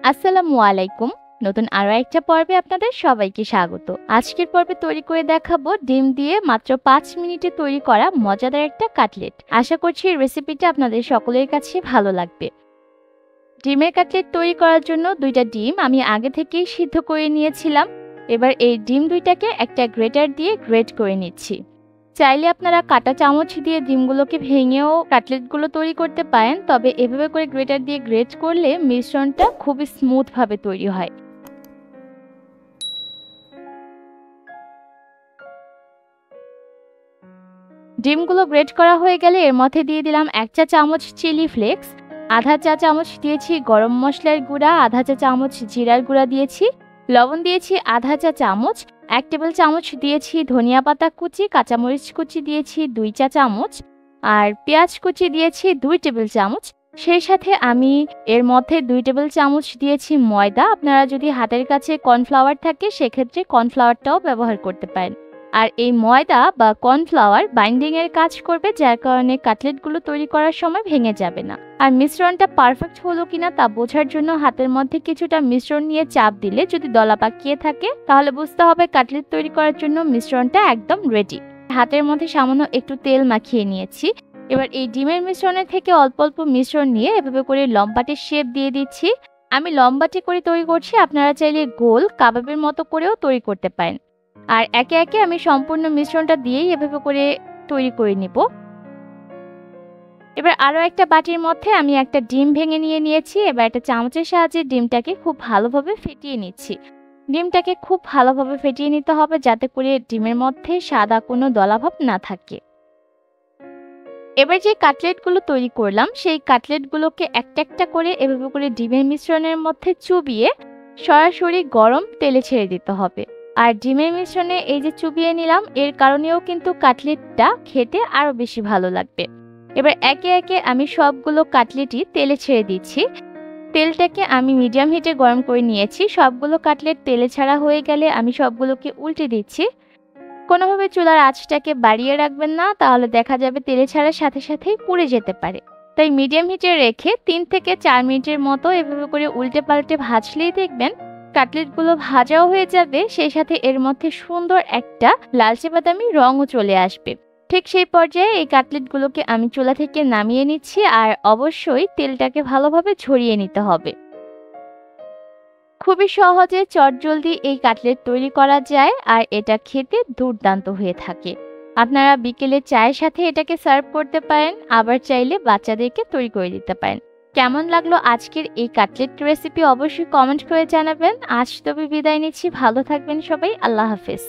আসসালামু আলাইকুম। নতুন আরো একটা পর্বে আপনাদের সবাইকে স্বাগত। আজকের পর্বে তৈরি করে দেখাবো ডিম দিয়ে মাত্র ৫ মিনিটে তৈরি করা মজাদার একটা কাটলেট। আশা করছি এই রেসিপিটা আপনাদের সকলের কাছে ভালো লাগবে। ডিমের কাটলেট তৈরি করার জন্য ২টা ডিম আমি আগে থেকেই সিদ্ধ করে নিয়েছিলাম। এবার এই ডিম ২টাকে একটা গ্রেটার দিয়ে গ্রেট করে নিচ্ছি। চাইলে আপনারা কাঁটা চামচ দিয়ে ডিমগুলোকে ভেঙেও কাটলেটগুলো তৈরি করতে পারেন, তবে এভাবে করে গ্রেটার দিয়ে গ্রেট করলে মিশ্রণটা খুবই স্মুথভাবে তৈরি হয়। ডিমগুলো গ্রেট করা হয়ে গেলে এর মধ্যে দিয়ে দিলাম ১ চা চামচ চিলি ফ্লেক্স, আধা চা চামচ দিয়েছি গরম মশলার গুঁড়া, আধা চা চামচ জিরার গুঁড়া দিয়েছি, লবণ দিয়েছি আধা চা চামচ, ১ টেবিল চামচ দিয়েছি ধনিয়া পাতা কুচি, কাঁচামরিচ কুচি দিয়েছি ২ চা চামচ, আর পেঁয়াজ কুচি দিয়েছি ২ টেবিল চামচ। সেই সাথে আমি এর মধ্যে ২ টেবিল চামচ দিয়েছি ময়দা। আপনারা যদি হাতের কাছে কর্নফ্লাওয়ার থাকে সেক্ষেত্রে কর্নফ্লাওয়ারটাও ব্যবহার করতে পারেন। আর এই ময়দা বা কর্নফ্লাওয়ার বাইন্ডিং এর কাজ করবে, যার কারণে কাটলেটগুলো তৈরি করার সময় ভেঙে যাবে না। আর মিশ্রণটা পারফেক্ট হলো কিনা তা বোঝার জন্য হাতের মধ্যে কিছুটা মিশ্রণ নিয়ে চাপ দিলে যদি দলা পাকিয়ে থাকে তাহলে বুঝতে হবে কাটলেট তৈরি করার জন্য মিশ্রণটা একদম রেডি। হাতের মধ্যে সামান্য একটু তেল মাখিয়ে নিয়েছি। এবার এই ডিমের মিশ্রণের থেকে অল্প অল্প মিশ্রণ নিয়ে এভাবে করে লম্বাটে শেপ দিয়ে দিচ্ছি। আমি লম্বাটে করে তৈরি করছি, আপনারা চাইলে গোল কাবাবের মতো করেও তৈরি করতে পারেন। আর একে একে আমি সম্পূর্ণ মিশ্রণটা দিয়েই এভাবে করে তৈরি করে নিব। এবার আরো একটা বাটির মধ্যে আমি একটা ডিম ভেঙে নিয়েছি। এবার একটা চামচের সাহায্যে ডিমটাকে খুব ভালোভাবে ফেটিয়ে নিচ্ছি। ডিমটাকে খুব ভালোভাবে ফেটিয়ে নিতে হবে যাতে করে ডিমের মধ্যে সাদা কোনো দলাভাব না থাকে। এবার যে কাটলেটগুলো তৈরি করলাম সেই কাটলেটগুলোকে একটা একটা করে এভাবে করে ডিমের মিশ্রণের মধ্যে চুবিয়ে সরাসরি গরম তেলে ছেড়ে দিতে হবে। আর ডিমের মিশ্রণে এই যে চুবিয়ে নিলাম এর কারণেও কিন্তু কাটলেটটা খেতে আরো বেশি ভালো লাগবে। এবার একে একে আমি সবগুলো কাটলেটই তেলে ছেড়ে দিচ্ছি। তেলটাকে আমি মিডিয়াম হিটে গরম করে নিয়েছি। সবগুলো কাটলেট তেলে ছাড়া হয়ে গেলে আমি সবগুলোকে উল্টে দিচ্ছি। কোনোভাবে চুলার আঁচটাকে বাড়িয়ে রাখবেন না, তাহলে দেখা যাবে তেলে ছাড়ার সাথে সাথেই পুড়ে যেতে পারে। তাই মিডিয়াম হিটে রেখে ৩ থেকে ৪ মিনিটের মতো এভাবে করে উল্টে পাল্টে ভাজলেই দেখবেন কাটলেটগুলো ভাজাও হয়ে যাবে, সেই সাথে এর মধ্যে সুন্দর একটা লালচে বাদামি রঙও চলে আসবে। ঠিক সেই পর্যায়ে এই কাটলেটগুলোকে আমি চুলা থেকে নামিয়ে নিচ্ছি। আর অবশ্যই তেলটাকে ভালোভাবে ঝরিয়ে নিতে হবে। খুবই সহজে চটজলদি এই কাটলেট তৈরি করা যায় আর এটা খেতে দুর্দান্ত হয়ে থাকে। আপনারা বিকেলে চায়ের সাথে এটাকে সার্ভ করতে পারেন, আবার চাইলে বাচ্চাদেরকে তৈরি করে দিতে পারেন। কেমন লাগলো আজকের এই কাটলেট রেসিপি অবশ্যই কমেন্ট করে জানাবেন। আজ তবে বিদায় নিচ্ছি, ভালো থাকবেন সবাই, আল্লাহ হাফেজ।